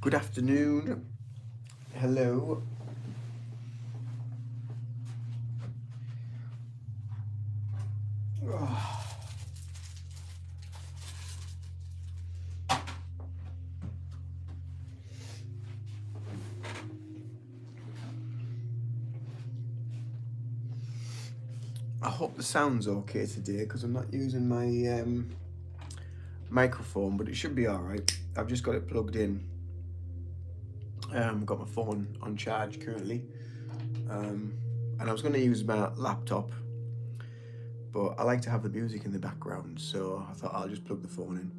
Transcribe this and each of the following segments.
Good afternoon. Hello. I hope the sound's okay today because I'm not using my microphone, but it should be alright. I've just got it plugged in. Got my phone on charge currently. And I was going to use my laptop, but I like to have the music in the background, so I thought I'll just plug the phone in.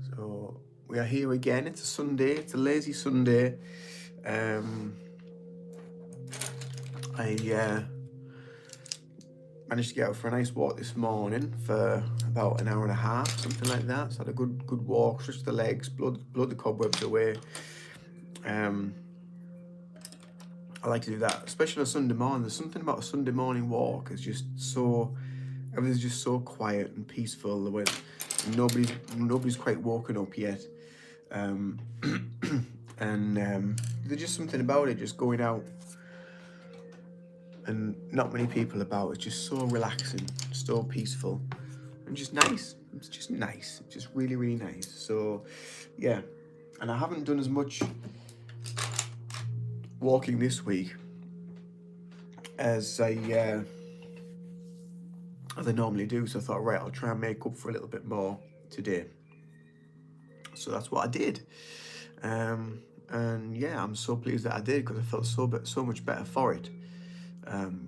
So we are here again. It's a Sunday. It's a lazy Sunday. I managed to get out for a nice walk this morning for about an hour and a half, something like that. So I had a good walk, stretched the legs, blowed the cobwebs away. I like to do that, especially on a Sunday morning. There's something about a Sunday morning walk. It's just everything's just so quiet and peaceful. The way nobody's quite woken up yet. And there's just something about it, just going out and not many people about. It's just so relaxing, so peaceful, and just nice. It's just nice. It's just really, really nice. So, yeah. And I haven't done as much walking this week as I normally do. So I thought, right, I'll try and make up for a little bit more today. So that's what I did. And yeah, I'm so pleased that I did because I felt so much better for it.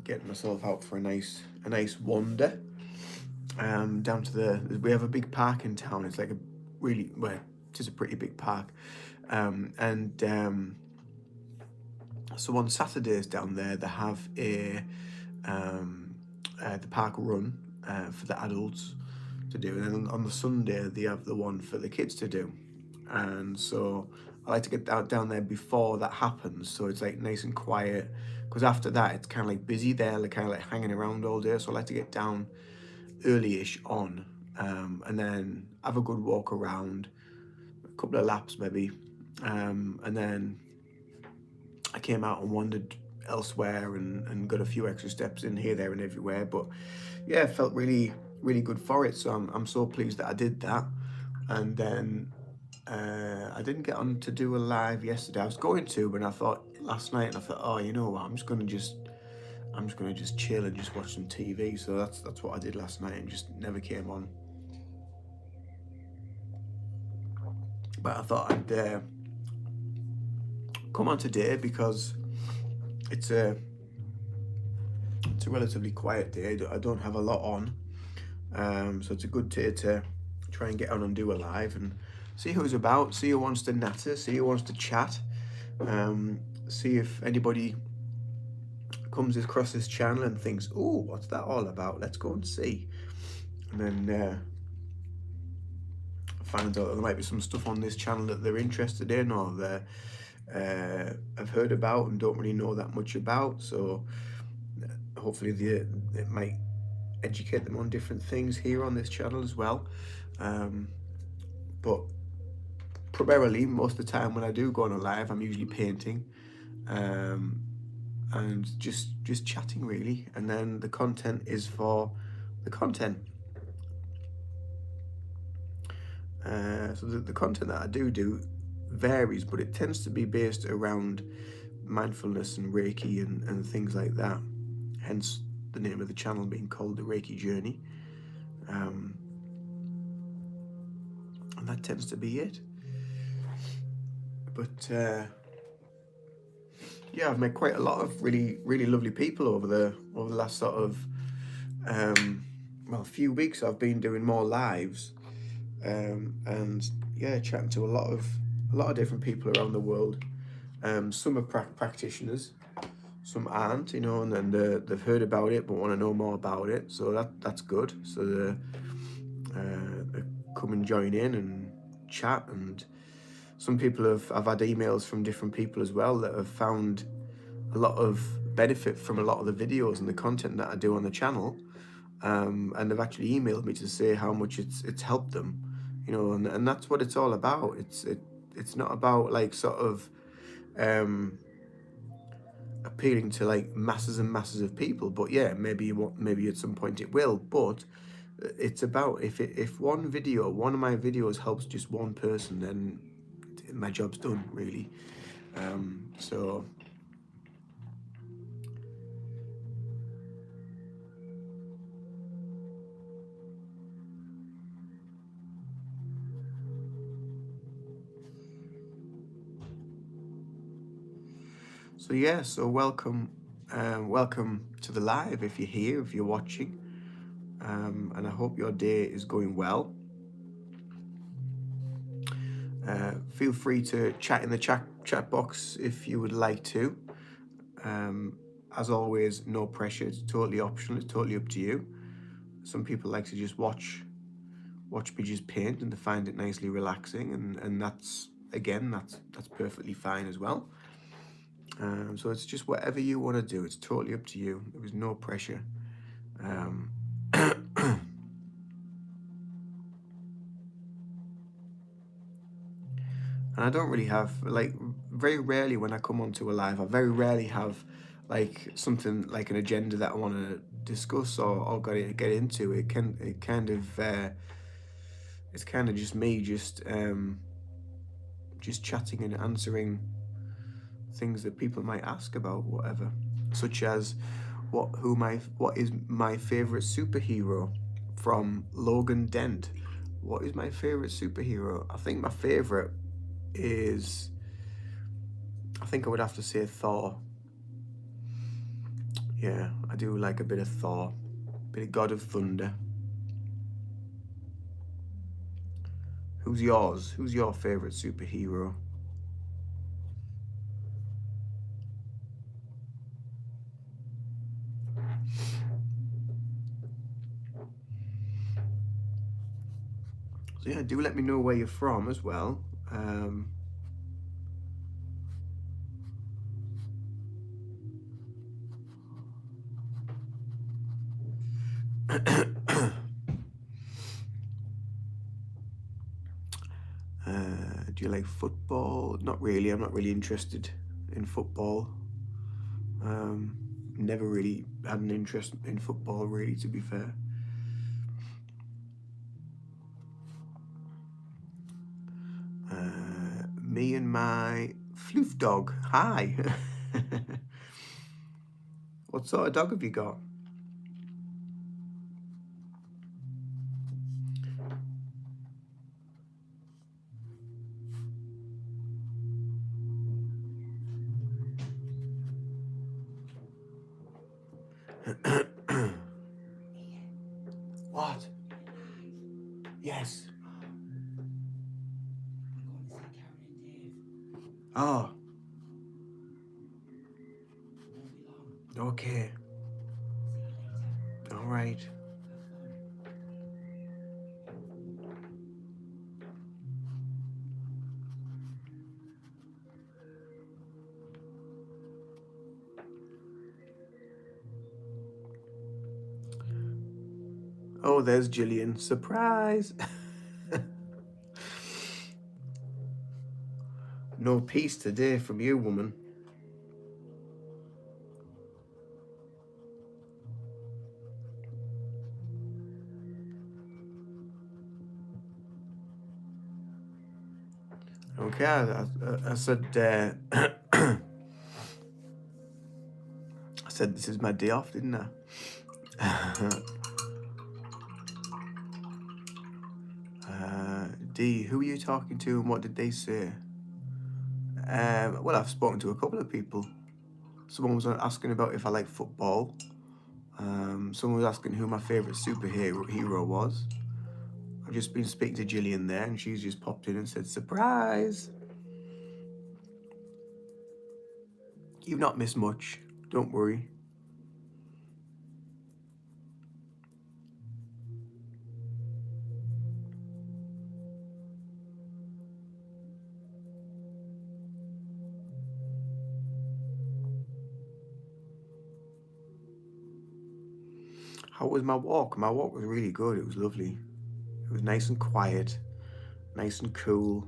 Getting myself out for a nice wander. Down to we have a big park in town. It's like it is a pretty big park. So on Saturdays down there, they have the park run for the adults to do, and then on the Sunday they have the one for the kids to do. And so I like to get down there before that happens, so it's like nice and quiet. Because after that, it's kind of like busy there, like kind of like hanging around all day. So I like to get down early-ish on, and then have a good walk around, a couple of laps maybe, and then I came out and wandered elsewhere and got a few extra steps in here, there, and everywhere. But yeah, it felt really, really good for it. So I'm so pleased that I did that. And then I didn't get on to do a live yesterday. I was going to, but I thought last night, and I thought, oh, you know what? I'm just gonna just chill and just watch some TV. So that's what I did last night, and just never came on. But I thought I'd come on today because it's a relatively quiet day. I don't have a lot on, so it's a good day to try and get on and do a live and see who's about, see who wants to natter, see who wants to chat, see if anybody comes across this channel and thinks, oh, what's that all about? Let's go and see. And then find out there might be some stuff on this channel that they're interested in, or they have heard about and don't really know that much about. So hopefully it might educate them on different things here on this channel as well. But primarily, most of the time when I do go on a live, I'm usually painting, and just chatting really. And then the content is for the content. So the content that I do varies, but it tends to be based around mindfulness and Reiki and things like that. Hence the name of the channel being called The Reiki Journey. And that tends to be it. But yeah, I've met quite a lot of really, really lovely people over the last sort of few weeks. I've been doing more lives, and yeah, chatting to a lot of different people around the world. Some are practitioners, some aren't, and then they've heard about it but want to know more about it. So that's good. So they come and join in and chat. And some people I've had emails from different people as well that have found a lot of benefit from a lot of the videos and the content that I do on the channel, and they've actually emailed me to say how much it's helped them, you know, and that's what it's all about. It's not about like sort of appealing to like masses and masses of people, but yeah, maybe at some point it will, but it's about if one of my videos helps just one person, then my job's done, really. So yeah, so welcome to the live if you're here, if you're watching, and I hope your day is going well. Feel free to chat in the chat box if you would like to. As always, no pressure. It's totally optional. It's totally up to you. Some people like to just watch me just paint, and they find it nicely relaxing, and that's perfectly fine as well. So it's just whatever you want to do. It's totally up to you. There was no pressure. And I don't really have, like, very rarely when I come onto a live, I very rarely have like something like an agenda that I want to discuss or get into. It's kind of just me just chatting and answering things that people might ask about, whatever, such as what is my favorite superhero, from Logan Dent. What is my favorite superhero? I think my favorite is, I think I would have to say Thor. Yeah, I do like a bit of Thor, a bit of God of Thunder. Who's yours? Who's your favorite superhero? So yeah, do let me know where you're from as well. Do you like football? Not really. I'm not really interested in football. Never really had an interest in football, really, to be fair. Me and my floof dog. Hi. What sort of dog have you got? What? Yes. Oh. Okay. All right. Oh, there's Gillian. Surprise. No peace today from you, woman. Okay, I said I said this is my day off, didn't I? D, who are you talking to and what did they say? Well, I've spoken to a couple of people. Someone was asking about if I like football. Someone was asking who my favourite superhero was. I've just been speaking to Gillian there, and she's just popped in and said, surprise! You've not missed much, don't worry. How was my walk? My walk was really good. It was lovely. It was nice and quiet. nice and cool.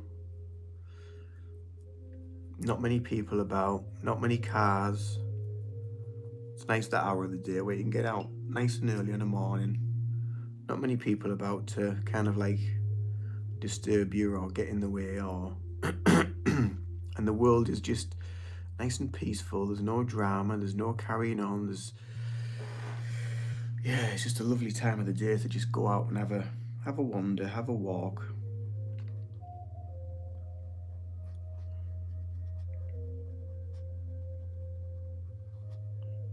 Not many people about, not many cars. It's nice that hour of the day where you can get out nice and early in the morning. Not many people about to kind of like disturb you or get in the way, or and the world is just nice and peaceful. There's no drama, there's no carrying on, it's just a lovely time of the day to just go out and have a wander, have a walk.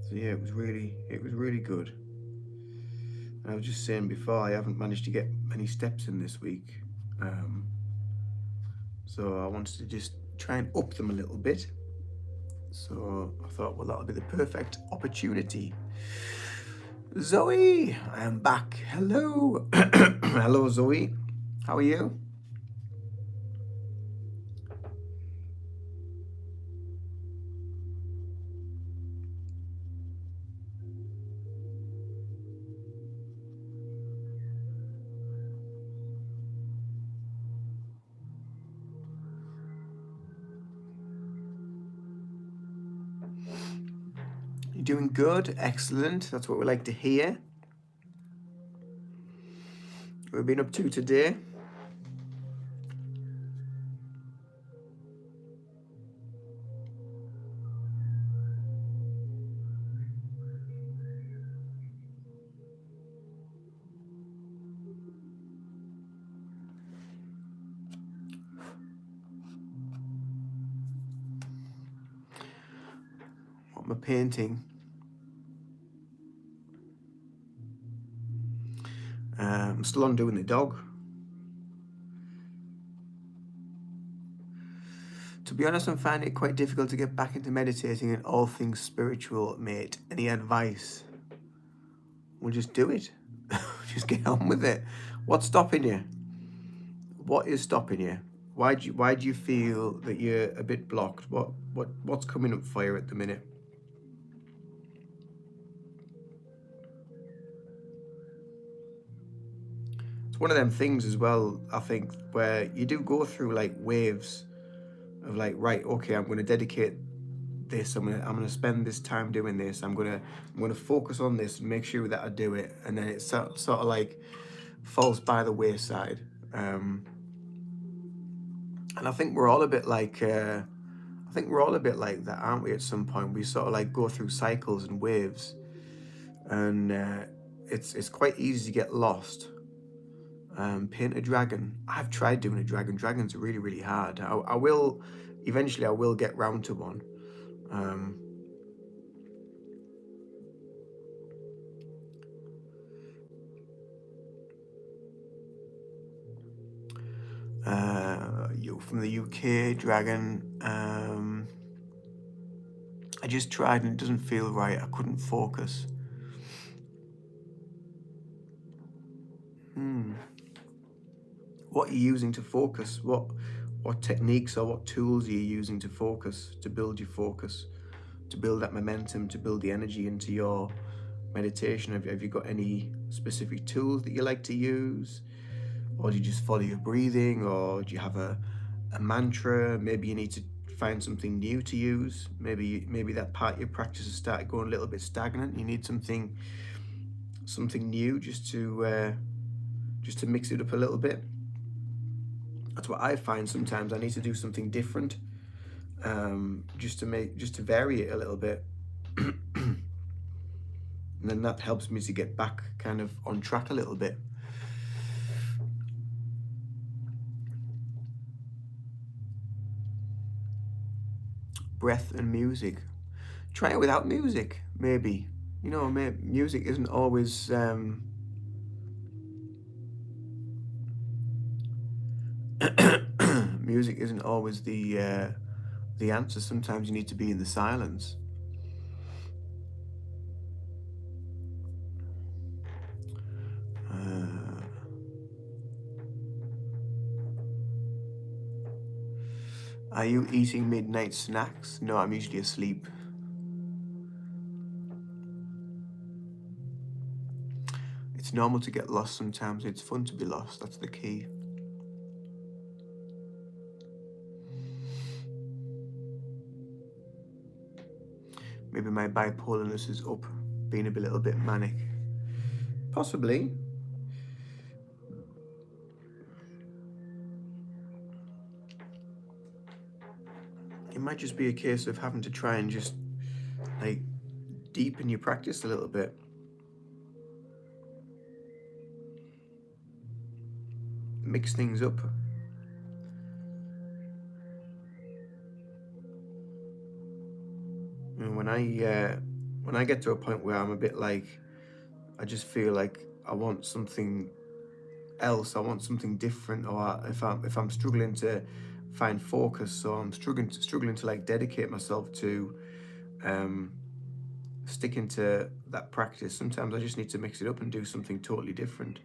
So yeah, it was really good. And I was just saying before, I haven't managed to get many steps in this week. So I wanted to just try and up them a little bit. So I thought, well, that'll be the perfect opportunity. Zoe, I am back. Hello. Hello, Zoe. How are you? You're doing good. Excellent. That's what we like to hear. What have we been up to today? What am I painting? I'm still on doing the dog. To be honest, I'm finding it quite difficult to get back into meditating and all things spiritual, mate. Any advice? Well, just do it. Just get on with it. What's stopping you? What is stopping you? Why do you feel that you're a bit blocked? What's coming up for you at the minute? It's one of them things as well, I think, where you do go through like waves of like, right, okay, I'm going to dedicate this. I'm gonna spend this time doing this. I'm gonna focus on this and make sure that I do it. And then it sort of like falls by the wayside. And I think we're all a bit like that, aren't we? At some point, we sort of like go through cycles and waves, and it's quite easy to get lost. Paint a dragon. I've tried doing a dragon. Dragons are really, really hard. I will eventually. I will get round to one. You from the UK, dragon. I just tried and it doesn't feel right. I couldn't focus. What are you using to focus? What techniques or what tools are you using to focus, to build your focus, to build that momentum, to build the energy into your meditation? Have you got any specific tools that you like to use? Or do you just follow your breathing? Or do you have a mantra? Maybe you need to find something new to use. Maybe that part of your practice has started going a little bit stagnant. You need something new just to mix it up a little bit. That's what I find sometimes. I need to do something different, just to vary it a little bit. And then that helps me to get back kind of on track a little bit. Breath and music. Try it without music, maybe. You know, music isn't always music isn't always the answer. Sometimes you need to be in the silence. Are you eating midnight snacks? No, I'm usually asleep. It's normal to get lost sometimes. It's fun to be lost. That's the key. Maybe my bipolarness is up, being a little bit manic. Possibly. It might just be a case of having to try and just like deepen your practice a little bit. Mix things up. And when I get to a point where I'm a bit like, I just feel like I want something else, I want something different, or if I'm struggling to find focus, so I'm struggling to like dedicate myself to sticking to that practice, sometimes I just need to mix it up and do something totally different.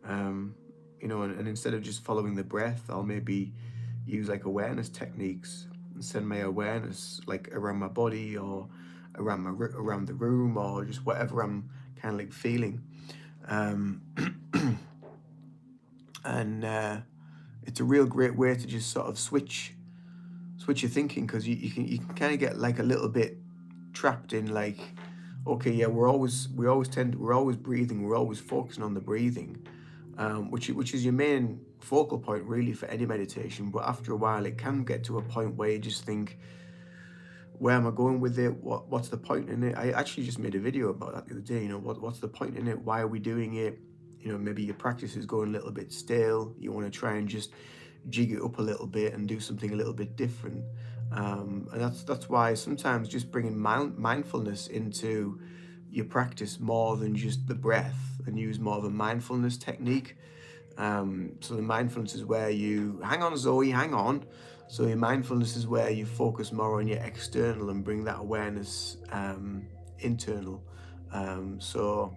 You know, and instead of just following the breath, I'll maybe use like awareness techniques and send my awareness like around my body or around the room, or just whatever I'm kind of like feeling. And it's a real great way to just sort of switch your thinking, because you can kind of get like a little bit trapped in like, okay, yeah, we're always breathing, we're always focusing on the breathing, which is your main focal point really for any meditation. But after a while, it can get to a point where you just think, where am I going with it? What's the point in it? I actually just made a video about that the other day. You know, what's the point in it? Why are we doing it? You know, maybe your practice is going a little bit stale. You want to try and just jig it up a little bit and do something a little bit different. And that's why sometimes just bringing mindfulness into your practice more than just the breath, and use more of a mindfulness technique. So the mindfulness is where you, hang on Zoe, hang on. So your mindfulness is where you focus more on your external and bring that awareness internal. So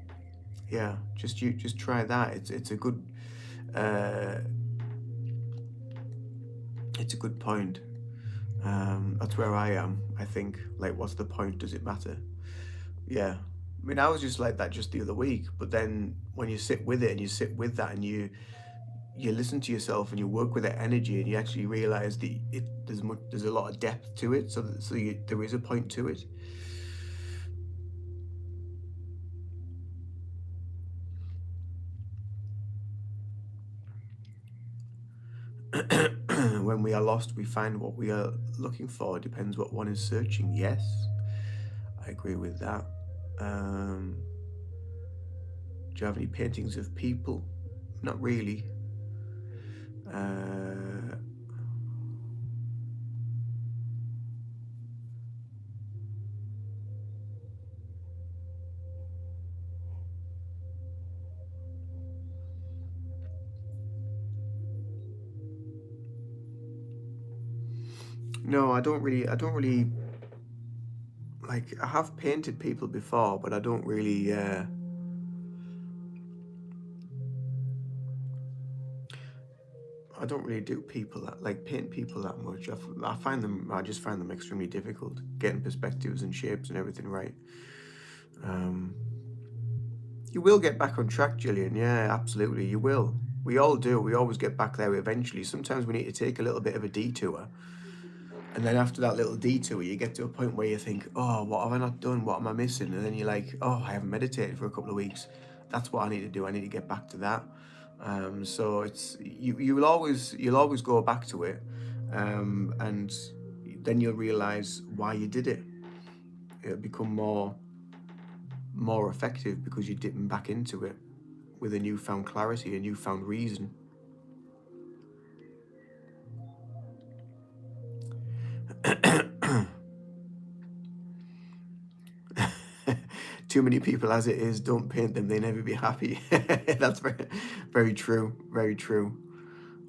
yeah, just try that. It's a good point. That's where I am, I think. Like, what's the point? Does it matter? Yeah. I mean, I was just like that just the other week, but then when you sit with it and you sit with that and you listen to yourself and you work with that energy, and you actually realize that there's a lot of depth to it. So there is a point to it. When we are lost, we find what we are looking for. Depends what one is searching. Yes, I agree with that. Do you have any paintings of people? Not really. No, I don't really like, I have painted people before, but I don't really do people that, like, paint people that much. I just find them extremely difficult, getting perspectives and shapes and everything right. You will get back on track, Gillian. Yeah, absolutely, you will. We all do. We always get back there eventually. Sometimes we need to take a little bit of a detour. And then after that little detour, you get to a point where you think, oh, what have I not done? What am I missing? And then you're like, oh, I haven't meditated for a couple of weeks. That's what I need to do. I need to get back to that. So it's you'll always go back to it, and then you'll realize why you did it. It'll become more effective because you're dipping back into it with a newfound clarity, a newfound reason. Too many people as it is, don't paint them, they never be happy. That's very true, very true.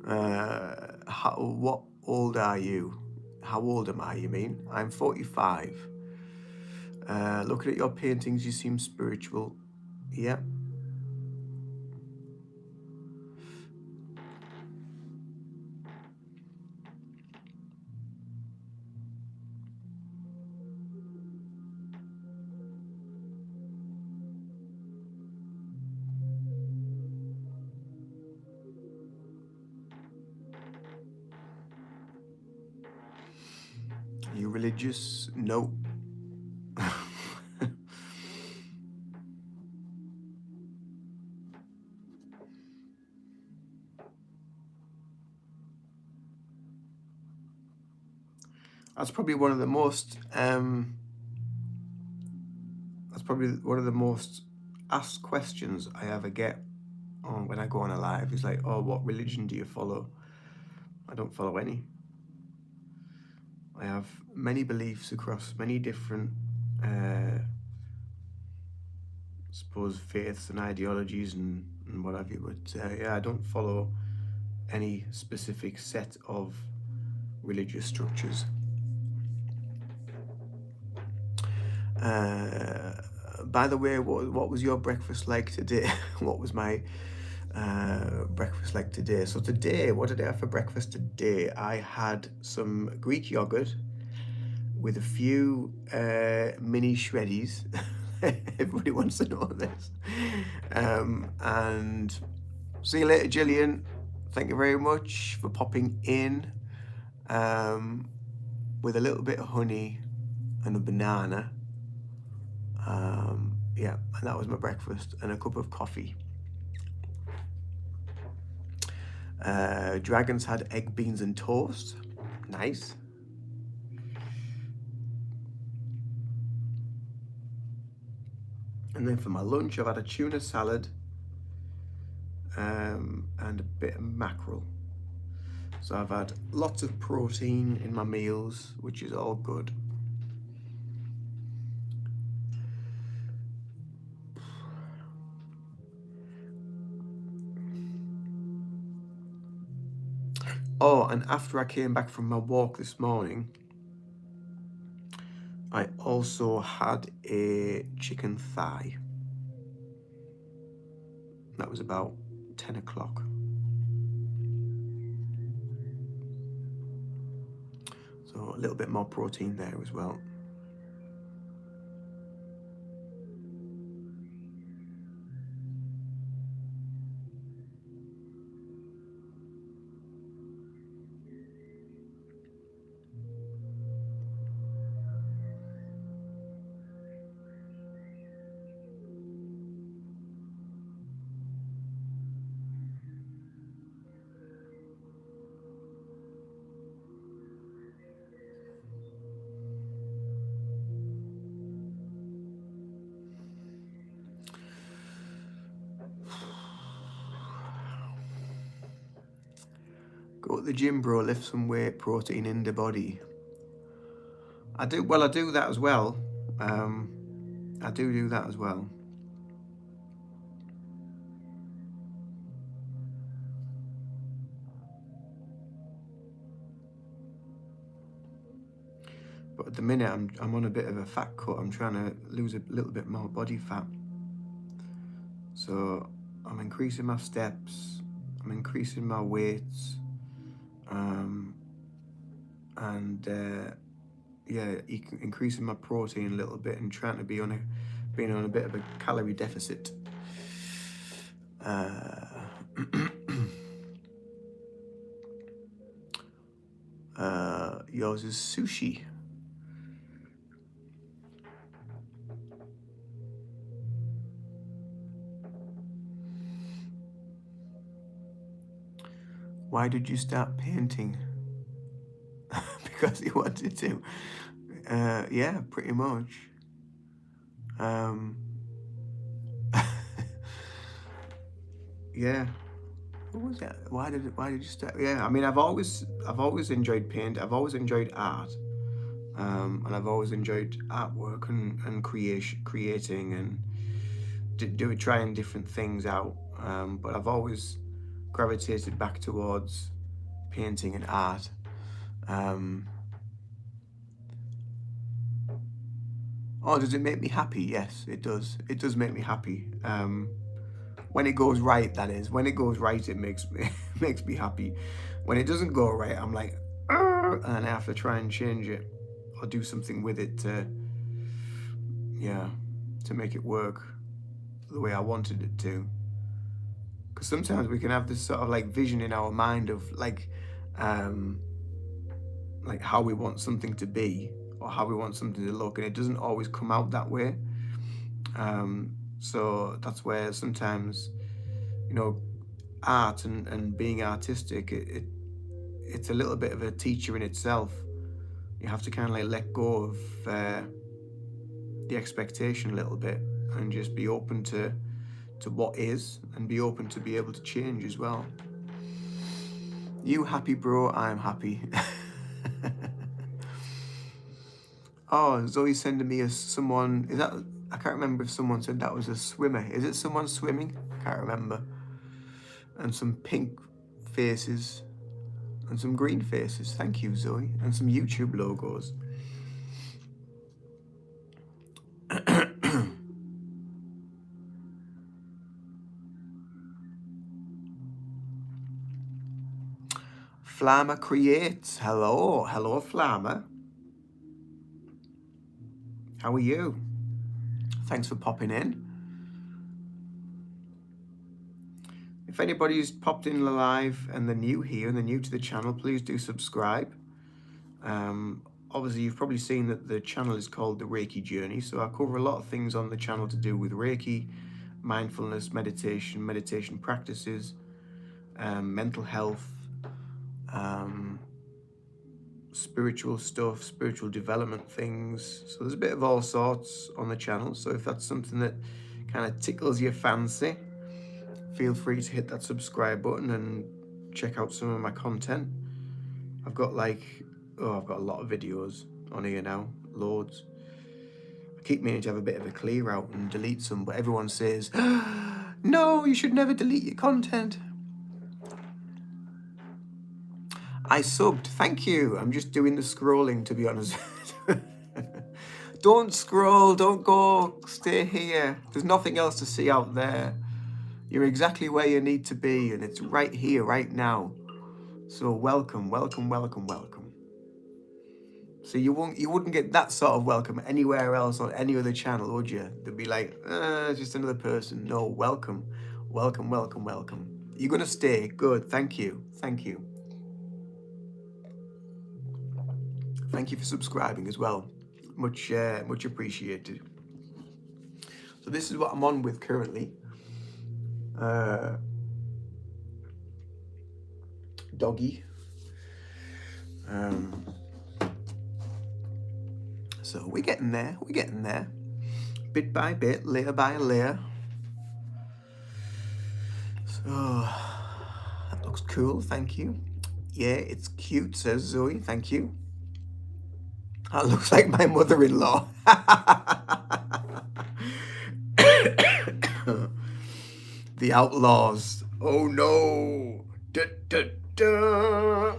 What old are you? How old am I, you mean? I'm 45. Looking at your paintings, you seem spiritual. Yeah. Are you religious? No. That's probably one of the most asked questions I ever get when I go on a live. Is like, oh, what religion do you follow? I don't follow any. I have many beliefs across many different suppose faiths and ideologies and what have you, but yeah, I don't follow any specific set of religious structures. By the way, what was your breakfast like today? What was my breakfast like today? So today, what did I have for breakfast today? I had some Greek yogurt with a few mini shreddies. Everybody wants to know this. And see you later, Gillian. Thank you very much for popping in. With a little bit of honey and a banana. Yeah, and that was my breakfast, and a cup of coffee. Dragons had egg, beans, and toast. Nice. And then for my lunch, I've had a tuna salad and a bit of mackerel. So I've had lots of protein in my meals, which is all good. Oh, and after I came back from my walk this morning, I also had a chicken thigh. That was about 10 o'clock. So a little bit more protein there as well. Go to the gym, bro, lift some weight, protein in the body. I do that as well. I do that as well. But at the minute, I'm on a bit of a fat cut. I'm trying to lose a little bit more body fat. So I'm increasing my steps. I'm increasing my weights. Yeah, increasing my protein a little bit and trying to being on a bit of a calorie deficit. Yours is sushi. Why did you start painting? Because you wanted to. Yeah, pretty much. Yeah. What was that? Why did you start? Yeah, I mean, I've always enjoyed paint. I've always enjoyed art. And I've always enjoyed artwork and creating and trying different things out. But I've always gravitated back towards painting and art. Oh, does it make me happy? Yes, it does. It does make me happy. When it goes right, that is. When it goes right, it makes me happy. When it doesn't go right, I'm like, and then I have to try and change it or do something with it to make it work the way I wanted it to. Because sometimes we can have this sort of like vision in our mind of like how we want something to be or how we want something to look, and it doesn't always come out that way. So that's where sometimes, art and being artistic, it's a little bit of a teacher in itself. You have to kind of like let go of the expectation a little bit and just be open to what is, and be open to be able to change as well. You happy, bro? I'm happy. Oh, Zoe's sending me someone. Is that? I can't remember if someone said that was a swimmer. Is it someone swimming? Can't remember. And some pink faces and some green faces. Thank you, Zoe. And some YouTube logos. Flammer Creates. Hello. Hello, Flammer. How are you? Thanks for popping in. If anybody's popped in live and they're new here and they're new to the channel, please do subscribe. Obviously, you've probably seen that the channel is called The Reiki Journey, so I cover a lot of things on the channel to do with Reiki, mindfulness, meditation practices, mental health, spiritual stuff, spiritual development things. So there's a bit of all sorts on the channel. So if that's something that kind of tickles your fancy, feel free to hit that subscribe button and check out some of my content. I've got I've got a lot of videos on here now, loads. I keep meaning to have a bit of a clear out and delete some, but everyone says, no, you should never delete your content. I subbed, thank you. I'm just doing the scrolling, to be honest. Don't scroll, don't go, stay here. There's nothing else to see out there. You're exactly where you need to be, and it's right here, right now. So welcome, welcome, welcome, welcome. So you wouldn't get that sort of welcome anywhere else on any other channel, would you? They'd be like, just another person. No, welcome, welcome, welcome, welcome. You're gonna stay. Good. Thank you. Thank you. Thank you for subscribing as well. Much appreciated. So this is what I'm on with currently. Doggy. So we're getting there. We're getting there. Bit by bit, layer by layer. So that looks cool. Thank you. Yeah, it's cute, says Zoe. Thank you. That looks like my mother-in-law. The Outlaws. Oh no. Da, da, da.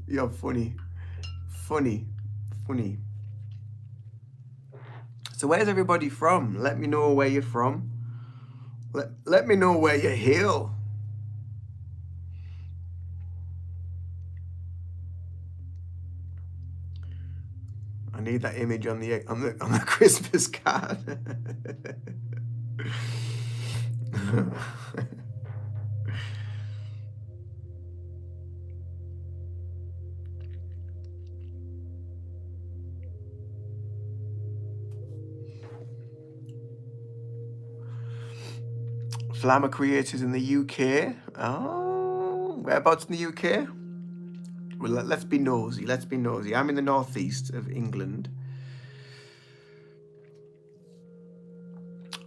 You're funny. Funny. Funny. So where's everybody from? Let me know where you're from. Let me know where you hail. I need that image on the Christmas card. Flammer Creators in the UK. Oh, whereabouts in the UK? Well, let's be nosy. Let's be nosy. I'm in the northeast of England.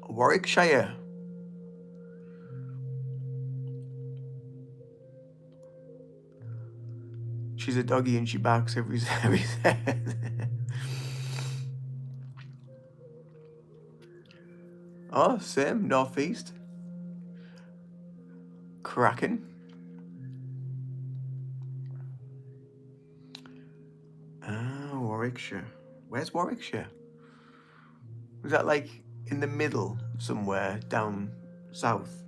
Warwickshire. She's a doggy and she barks every second. Oh, same, northeast. Cracking. Ah, Warwickshire. Where's Warwickshire? Was that like in the middle somewhere down south?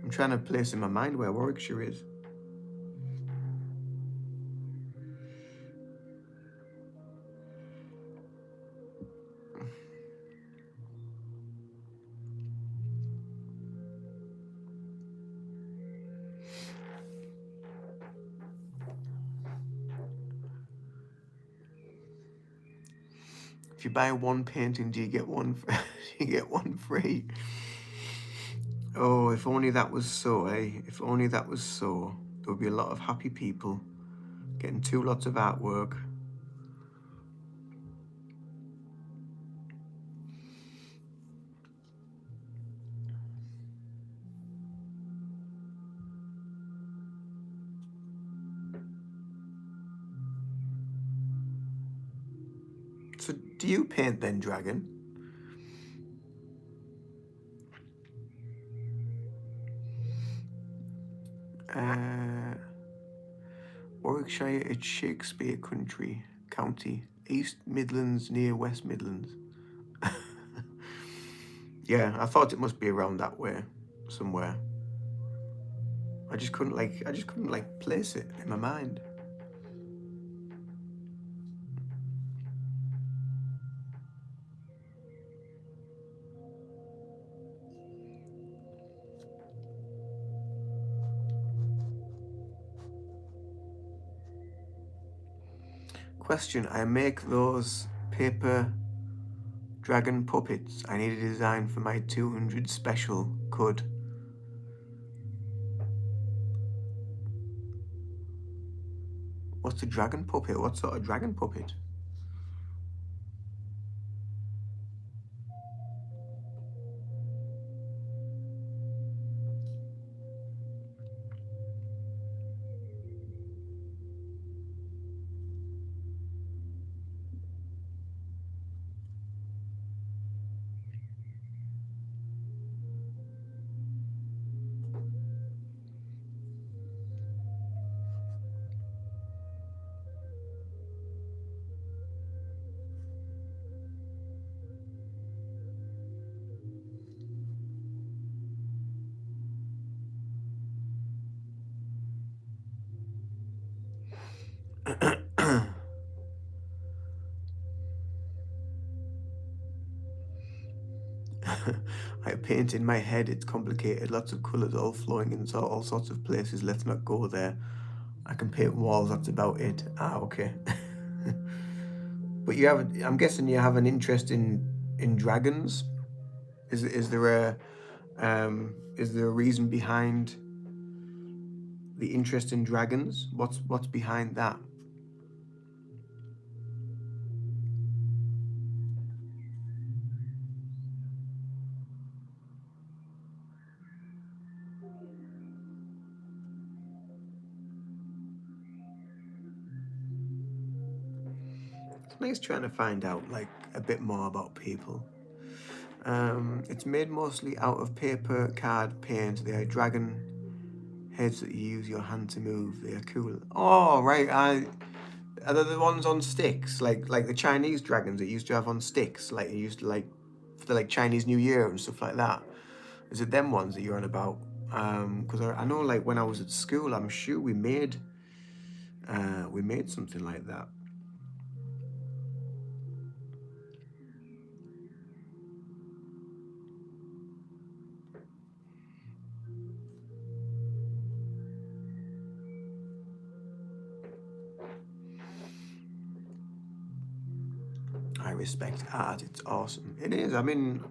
I'm trying to place in my mind where Warwickshire is. If you buy one painting, do you get one? You get one free. Oh, if only that was so, eh? If only that was so, there would be a lot of happy people Getting 2 lots of artwork. So do you paint then, Dragon? Warwickshire, it's Shakespeare Country County, East Midlands near West Midlands. Yeah, I thought it must be around that way, somewhere. I just couldn't place it in my mind. Question, I make those paper dragon puppets. I need a design for my 200 special. Could. What's a dragon puppet? What sort of dragon puppet? I paint in my head, it's complicated, lots of colours all flowing into all sorts of places. Let's not go there. I can paint walls, that's about it. Ah, okay. But you have, I'm guessing you have an interest in dragons. Is there a reason behind the interest in dragons? What's behind that? It's nice trying to find out like a bit more about people. It's made mostly out of paper, card, paint. They are dragon heads that you use your hand to move. They are cool. Oh, right. Are they the ones on sticks, like the Chinese dragons that used to have on sticks, like you used to like for the like Chinese New Year and stuff like that? Is it them ones that you're on about? Because I know like when I was at school, I'm sure we made something like that. I respect art. It's awesome. It is. I mean,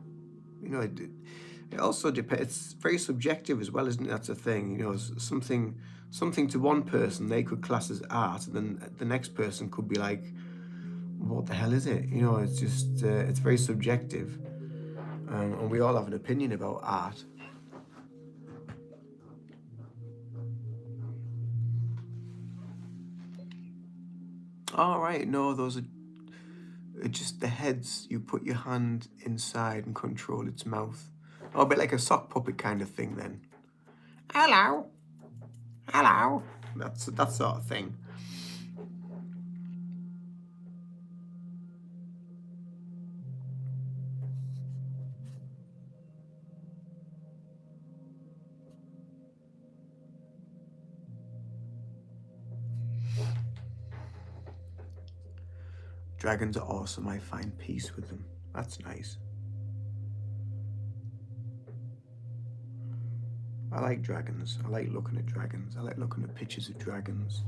you know, it also depends. It's very subjective as well, isn't it? That's a thing. You know, something to one person they could class as art, and then the next person could be like, "What the hell is it?" You know, it's just it's very subjective, and we all have an opinion about art. All right, no, those are just the heads. You put your hand inside and control its mouth. Oh, a bit like a sock puppet kind of thing then. Hello. Hello. That's that sort of thing. Dragons are awesome. I find peace with them. That's nice. I like dragons. I like looking at dragons. I like looking at pictures of dragons.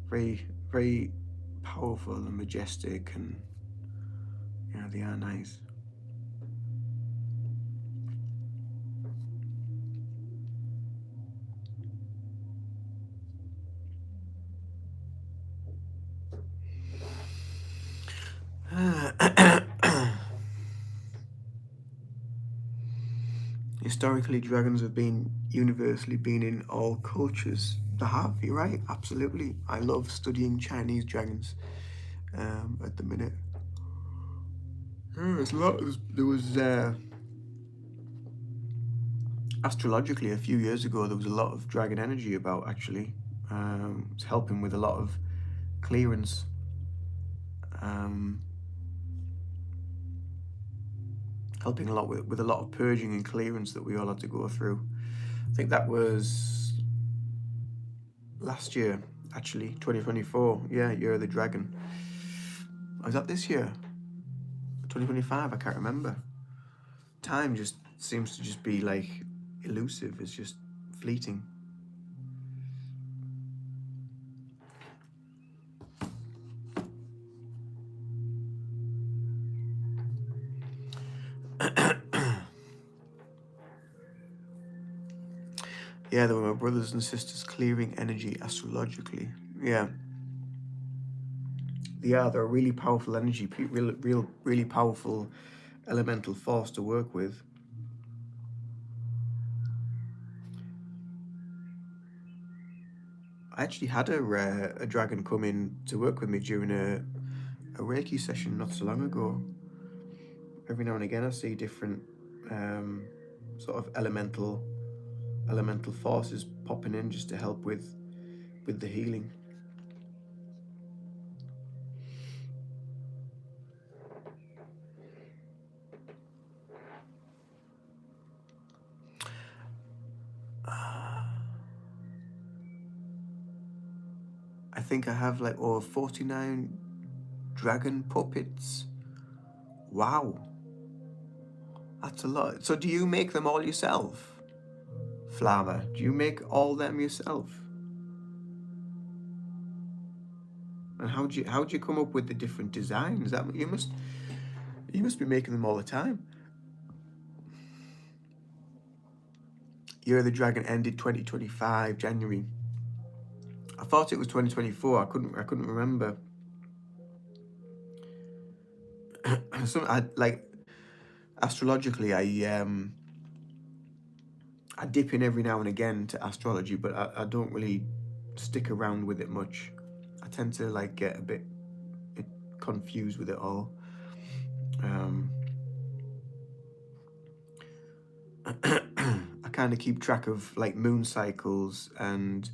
Very, very powerful and majestic, and yeah, they are nice. Historically, dragons have been universally been in all cultures. They have, you're right, absolutely. I love studying Chinese dragons at the minute. There's a lot. There was astrologically a few years ago. There was a lot of dragon energy about actually. It's helping with a lot of clearance. Helping a lot with a lot of purging and clearance that we all had to go through. I think that was last year, actually, 2024. Yeah, Year of the Dragon. Was that this year? 2025? I can't remember. Time just seems to just be like elusive. It's just fleeting. Yeah, they were my brothers and sisters clearing energy astrologically. Yeah. Yeah, they're a really powerful energy, really powerful elemental force to work with. I actually had a dragon come in to work with me during a Reiki session not so long ago. Every now and again, I see different sort of elemental forces popping in just to help with the healing. I think I have like over 49 dragon puppets. Wow, that's a lot. So do you make them all yourself, Flama? Do you make all them yourself? And how do you come up with the different designs? That you must be making them all the time. Year of the Dragon ended 2025 January. I thought it was 2024. I couldn't remember. I like astrologically. I dip in every now and again to astrology, but I don't really stick around with it much. I tend to like get a bit confused with it all. I kind of keep track of like moon cycles and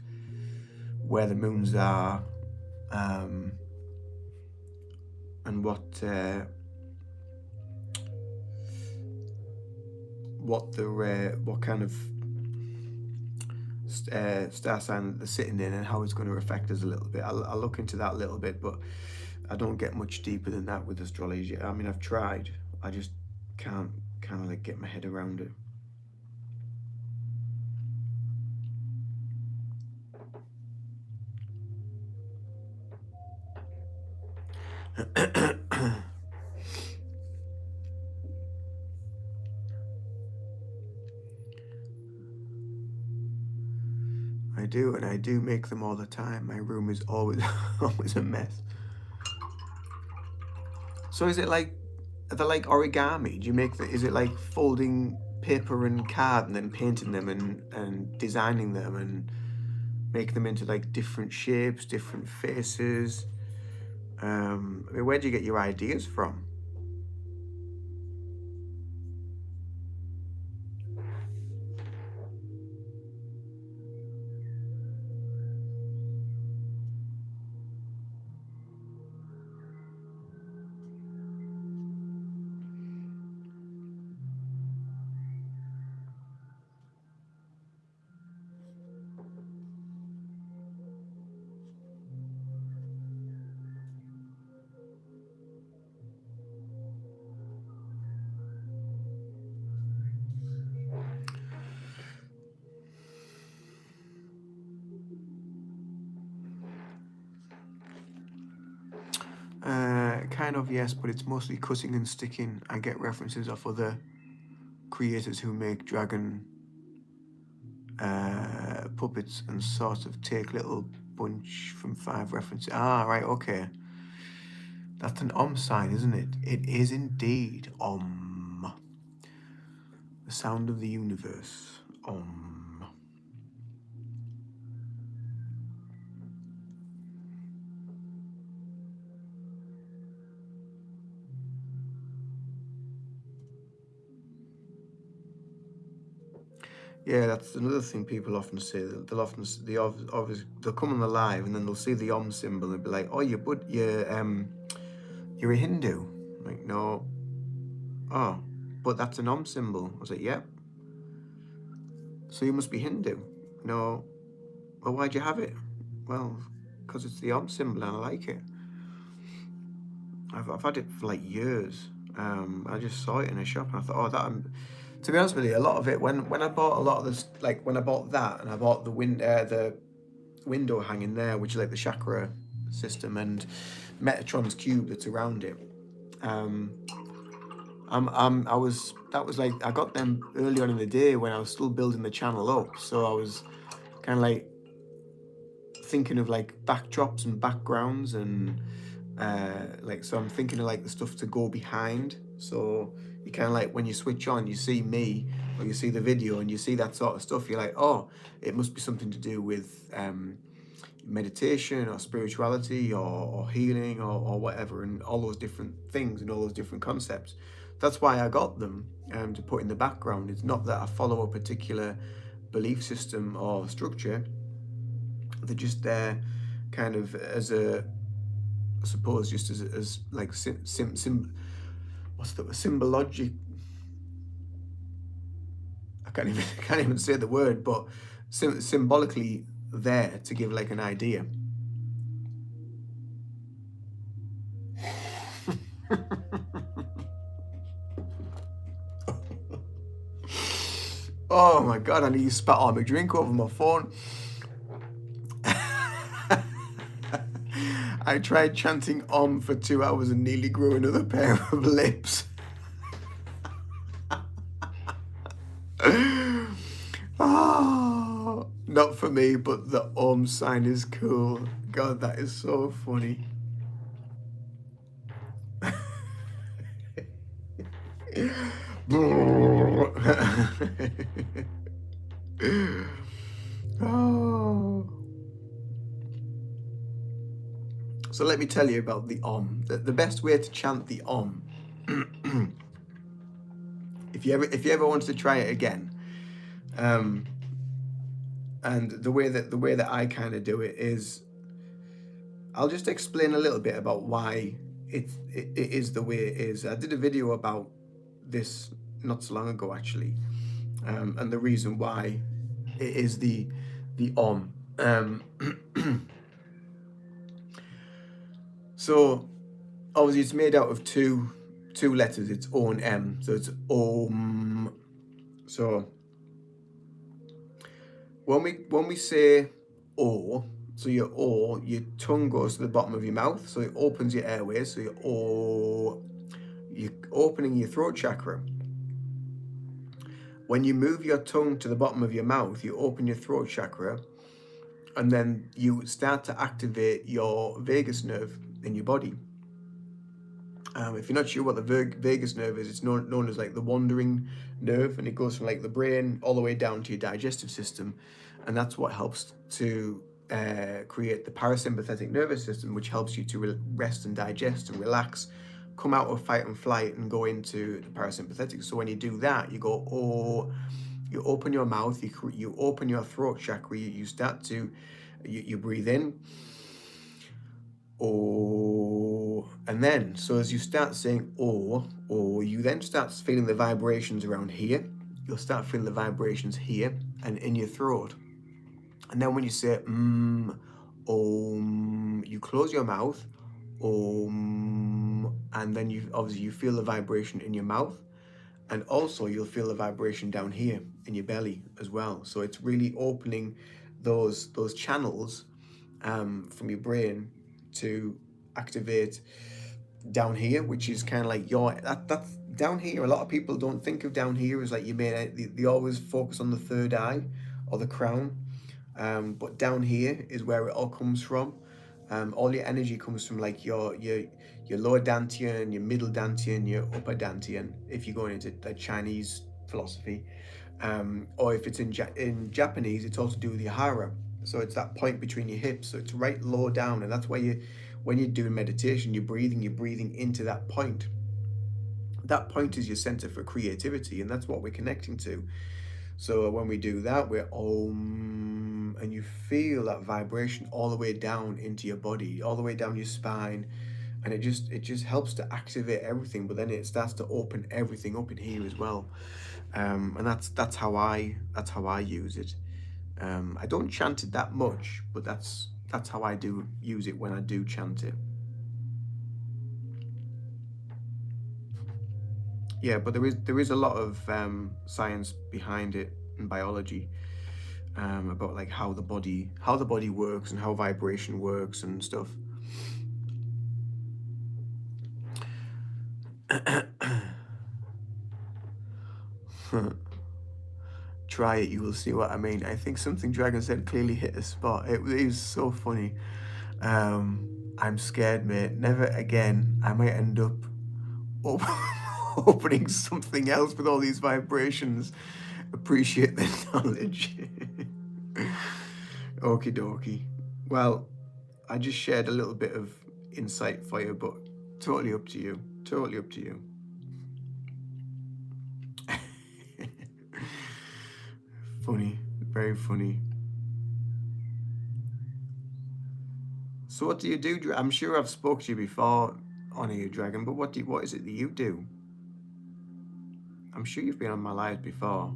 where the moons are, and what kind of star sign they're sitting in and how it's going to affect us a little bit. I'll look into that a little bit, but I don't get much deeper than that with astrology. I mean, I've tried. I just can't kind of like get my head around it. I do, and I do make them all the time. My room is always always a mess. So is it like, are they like origami? Do you make is it like folding paper and card and then painting them and designing them and make them into like different shapes, different faces? I mean, where do you get your ideas from? Kind of, yes, but it's mostly cutting and sticking. I get references of other creators who make dragon puppets and sort of take little bunch from 5 references. Ah, right, okay. That's an sign, isn't it? It is indeed The sound of the universe. Om. Yeah, that's another thing people often say. They'll often they'll come on the live and then they'll see the Om symbol and be like, "Oh, you're a Hindu." I'm like, no. Oh, but that's an Om symbol. I was like, yep. So you must be Hindu. No. Well, why'd you have it? Well, because it's the Om symbol and I like it. I've had it for like years. I just saw it in a shop and I thought, oh, that. To be honest with you, a lot of it when I bought a lot of this, like when I bought that and I bought the window hanging there, which is like the chakra system, and Metatron's cube that's around it. That was like I got them early on in the day when I was still building the channel up, so I was kind of like thinking of like backdrops and backgrounds and so I'm thinking of like the stuff to go behind. So you kind of like when you switch on, you see me or you see the video and you see that sort of stuff. You're like, oh, it must be something to do with meditation or spirituality or healing or whatever, and all those different things and all those different concepts. That's why I got them to put in the background. It's not that I follow a particular belief system or structure. They're just there kind of as a, I suppose, just as like what's the symbologic? I can't even say the word, but symbolically there to give like an idea. Oh my god! I need to spat all my drink over my phone. I tried chanting Om for 2 hours and nearly grew another pair of lips. Oh, not for me, but the Om sign is cool. God, that is so funny. Oh. So let me tell you about the Om. The best way to chant the Om, if you ever wanted to try it again, and the way that I kind of do it is, I'll just explain a little bit about why it is the way it is. I did a video about this not so long ago actually, and the reason why it is the Om. So obviously it's made out of two letters. It's O and M, so it's Om. So when we say O, so your O, your tongue goes to the bottom of your mouth, so it opens your airways. So your O, you're opening your throat chakra. When you move your tongue to the bottom of your mouth, you open your throat chakra, and then you start to activate your vagus nerve in your body. If you're not sure what the vagus nerve is, it's known as like the wandering nerve, and it goes from like the brain all the way down to your digestive system, and that's what helps to create the parasympathetic nervous system, which helps you to rest and digest and relax, come out of fight and flight and go into the parasympathetic. So when you do that, you go, oh, you open your mouth, you open your throat chakra, you start to, you breathe in, oh, and then, so as you start saying oh, you then start feeling the vibrations around here. You'll start feeling the vibrations here and in your throat. And then when you say om, you close your mouth, om, and then you feel the vibration in your mouth, and also you'll feel the vibration down here in your belly as well. So it's really opening those channels from your brain to activate down here, which is kind of like that's down here. A lot of people don't think of down here as like your main. They always focus on the third eye or the crown, but down here is where it all comes from. All your energy comes from like your lower dantian, your middle dantian, your upper dantian. If you're going into the Chinese philosophy. Or if it's in Japanese, it's also to do with your hara. So it's that point between your hips. So it's right low down, and that's why when you're doing meditation, you're breathing into that point. That point is your center for creativity, and that's what we're connecting to. So when we do that, we're Om, and you feel that vibration all the way down into your body, all the way down your spine, and it just helps to activate everything. But then it starts to open everything up in here as well, and that's how I use it. I don't chant it that much, but that's how I do use it when I do chant it. Yeah, but there is a lot of science behind it in biology, about like how the body works and how vibration works and stuff. Try it, you will see what I mean. I think something Dragon said clearly hit a spot. It was so funny. I'm scared, mate. Never again. I might end up opening something else with all these vibrations. Appreciate the knowledge. Okie dokie. Well, I just shared a little bit of insight for you, but totally up to you. Totally up to you. Funny, very funny. So what do you do? I'm sure I've spoke to you before on here, Dragon, but what is it that you do? I'm sure you've been on my lives before.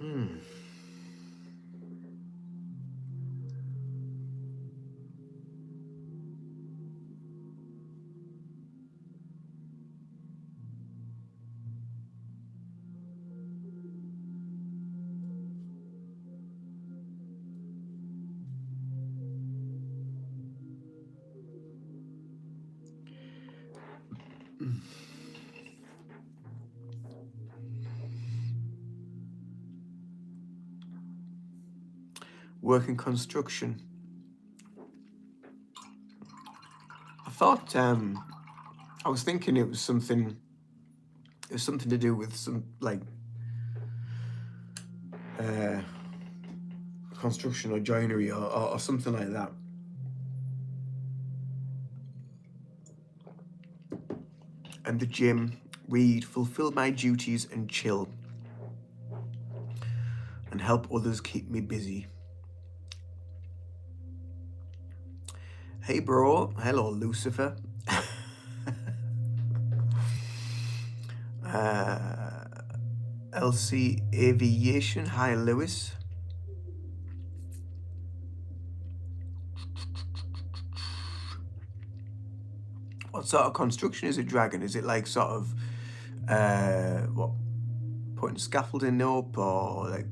Hmm. Work in construction. I thought I was thinking it was something to do with some like construction or joinery or something like that. And the gym, read, fulfill my duties and chill, and help others keep me busy. Hey bro, hello Lucifer. LC Aviation, hi Lewis. What sort of construction is it, Dragon? Is it like sort of what, putting scaffolding up, or like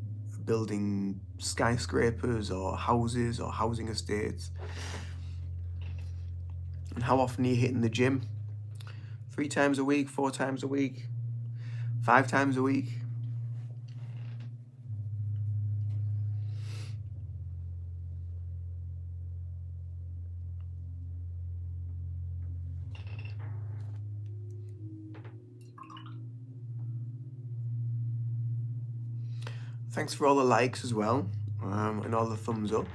building skyscrapers or houses or housing estates? And how often are you hitting the gym? 3 times a week, 4 times a week, 5 times a week? Thanks for all the likes as well, and all the thumbs up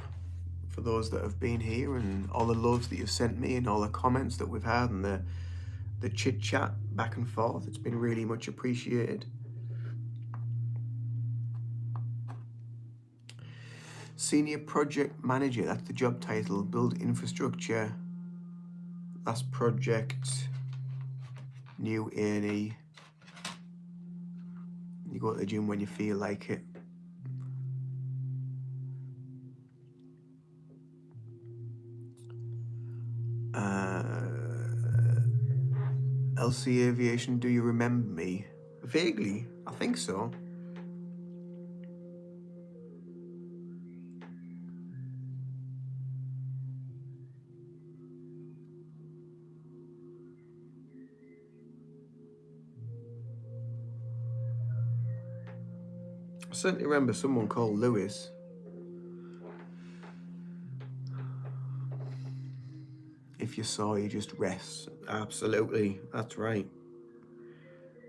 for those that have been here, and all the loves that you've sent me, and all the comments that we've had, and the chit chat back and forth. It's been really much appreciated. Senior Project Manager, that's the job title. Build infrastructure. Last project, new A&E. You go to the gym when you feel like it. LC Aviation, do you remember me? Vaguely, I think so. I certainly remember someone called Lewis. If you saw, you just rest. Absolutely, that's right.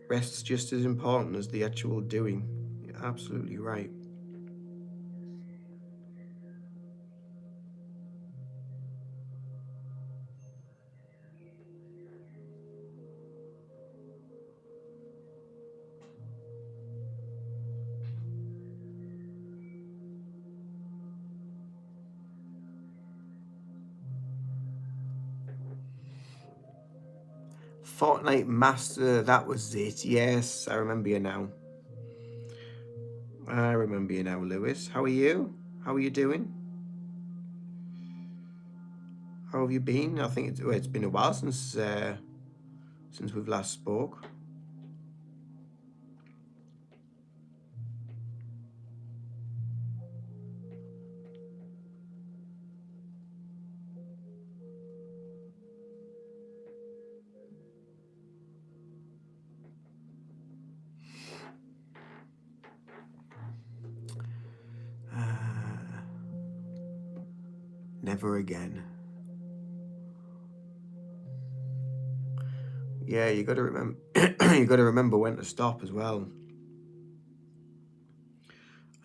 Rest's just as important as the actual doing. You're absolutely right. Fortnite Master, that was it. Yes, I remember you now. I remember you now, Lewis. How are you? How are you doing? How have you been? I think it's been a while since we've last spoke. Never again. Yeah, you got to remember. You got to remember when to stop as well.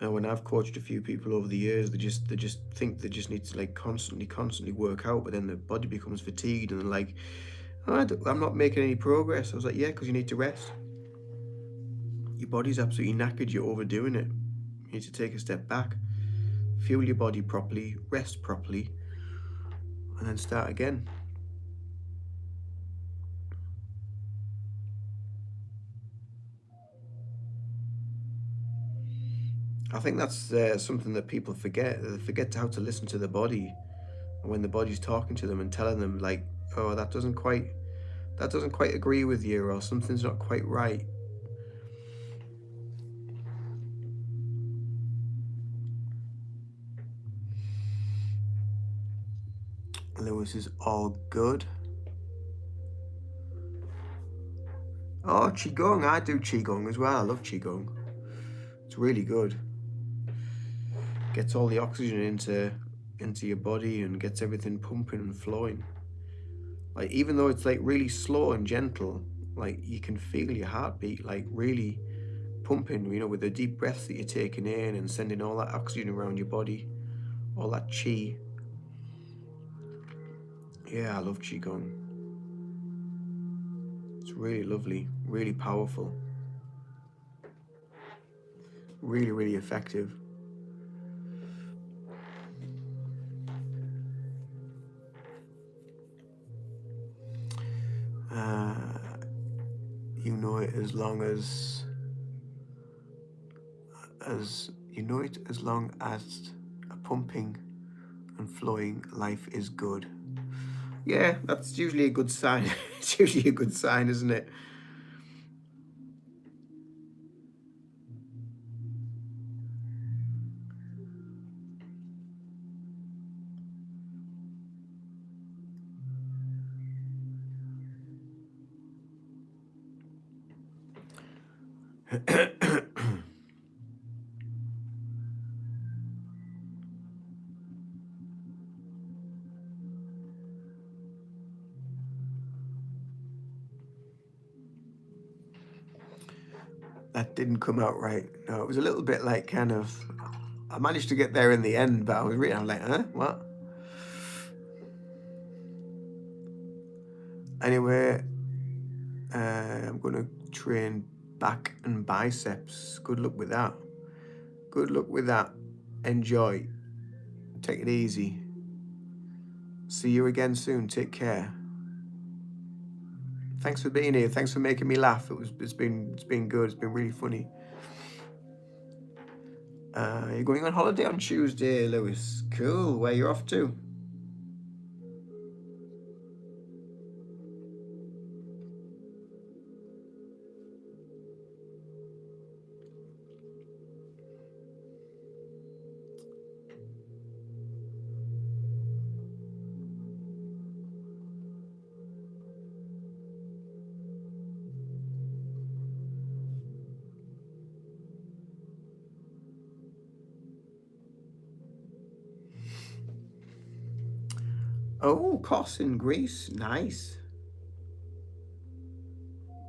And when I've coached a few people over the years, they just think they just need to like constantly work out, but then the body becomes fatigued and they're like, oh, I'm not making any progress. I was like, yeah, because you need to rest. Your body's absolutely knackered. You're overdoing it. You need to take a step back, fuel your body properly, rest properly, and then start again. I think that's something that people forget. They forget how to listen to the body, and when the body's talking to them and telling them like, "Oh, that doesn't quite agree with you," or something's not quite right. Lewis is all good. Oh, qigong! I do qigong as well. I love qigong. It's really good. Gets all the oxygen into your body and gets everything pumping and flowing. Like even though it's like really slow and gentle, like you can feel your heartbeat like really pumping, you know, with the deep breaths that you're taking in and sending all that oxygen around your body, all that chi. Yeah, I love qigong. It's really lovely, really powerful, really effective. You know it as long as you know it as long as a pumping and flowing life is good. Yeah, that's usually a good sign. It's usually a good sign, isn't it? That didn't come out right. No, it was a little bit like kind of. I managed to get there in the end, but I was like, huh? What? Anyway, I'm going to train back and biceps. Good luck with that. Good luck with that. Enjoy. Take it easy. See you again soon. Take care. Thanks for being here. Thanks for making me laugh. It's been good. It's been really funny. You're going on holiday on Tuesday, Lewis. Cool. Where you off to? Oh, Kos in Greece. Nice.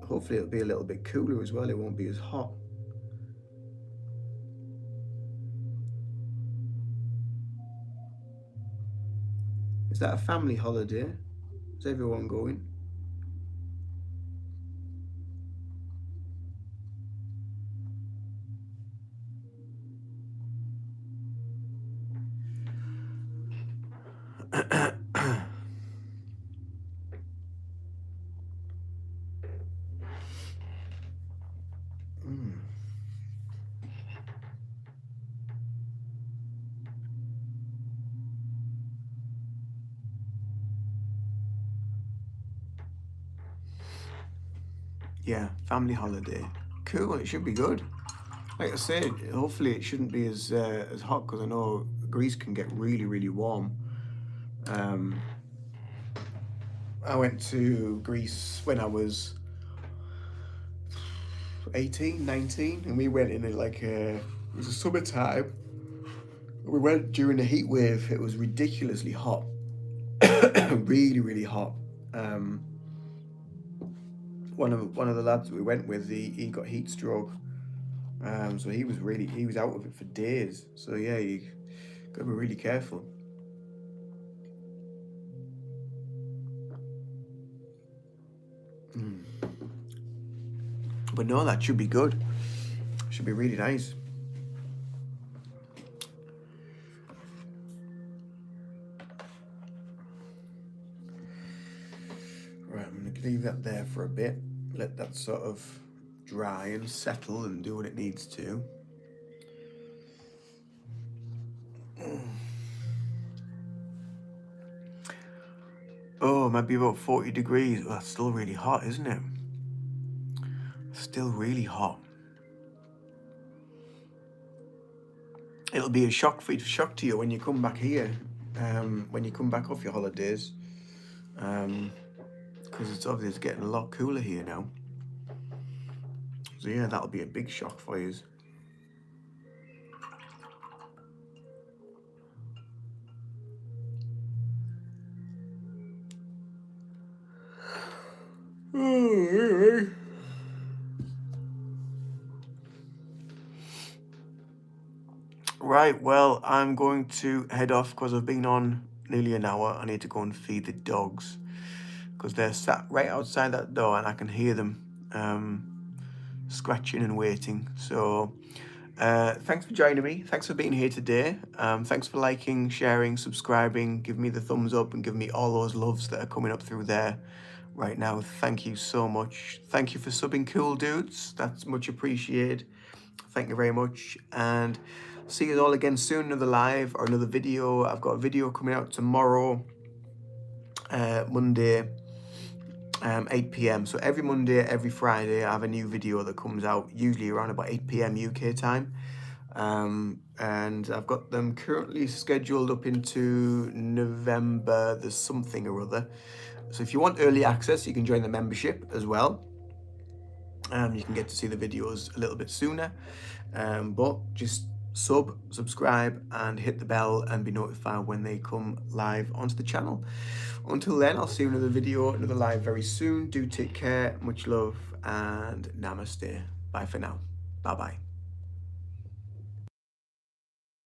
Hopefully it'll be a little bit cooler as well. It won't be as hot. Is that a family holiday? Is everyone going? Yeah, family holiday. Cool, it should be good. Like I said, hopefully it shouldn't be as hot, because I know Greece can get really, really warm. I went to Greece when I was 18, 19, and we went in it was a summertime. We went during a heat wave. It was ridiculously hot. Really, really hot. One of the lads we went with, he got heat stroke. So he was out of it for days. So yeah, you gotta be really careful. But no, that should be good. Should be really nice. Right, I'm gonna leave that there for a bit. Let that sort of dry and settle and do what it needs to. Oh, might be about 40 degrees. Well, that's still really hot, isn't it? Still really hot. It'll be a shock to you when you come back here, when you come back off your holidays, because it's obviously getting a lot cooler here now. So yeah, that'll be a big shock for you. Right, well, I'm going to head off because I've been on nearly an hour. I need to go and feed the dogs because they're sat right outside that door and I can hear them scratching and waiting. So thanks for joining me. Thanks for being here today. Thanks for liking, sharing, subscribing, give me the thumbs up and give me all those loves that are coming up through there right now. Thank you so much. Thank you for subbing, cool dudes. That's much appreciated. Thank you very much, and see you all again soon. Another live or another video. I've got a video coming out tomorrow, Monday, 8 p.m. So every Monday, every Friday, I have a new video that comes out, usually around about 8 p.m. UK time. And I've got them currently scheduled up into November. There's something or other. So if you want early access, you can join the membership as well. You can get to see the videos a little bit sooner, but just subscribe and hit the bell and be notified when they come live onto the channel. Until then, I'll see you in another video, another live very soon. Do take care, much love, and namaste. Bye for now. Bye bye.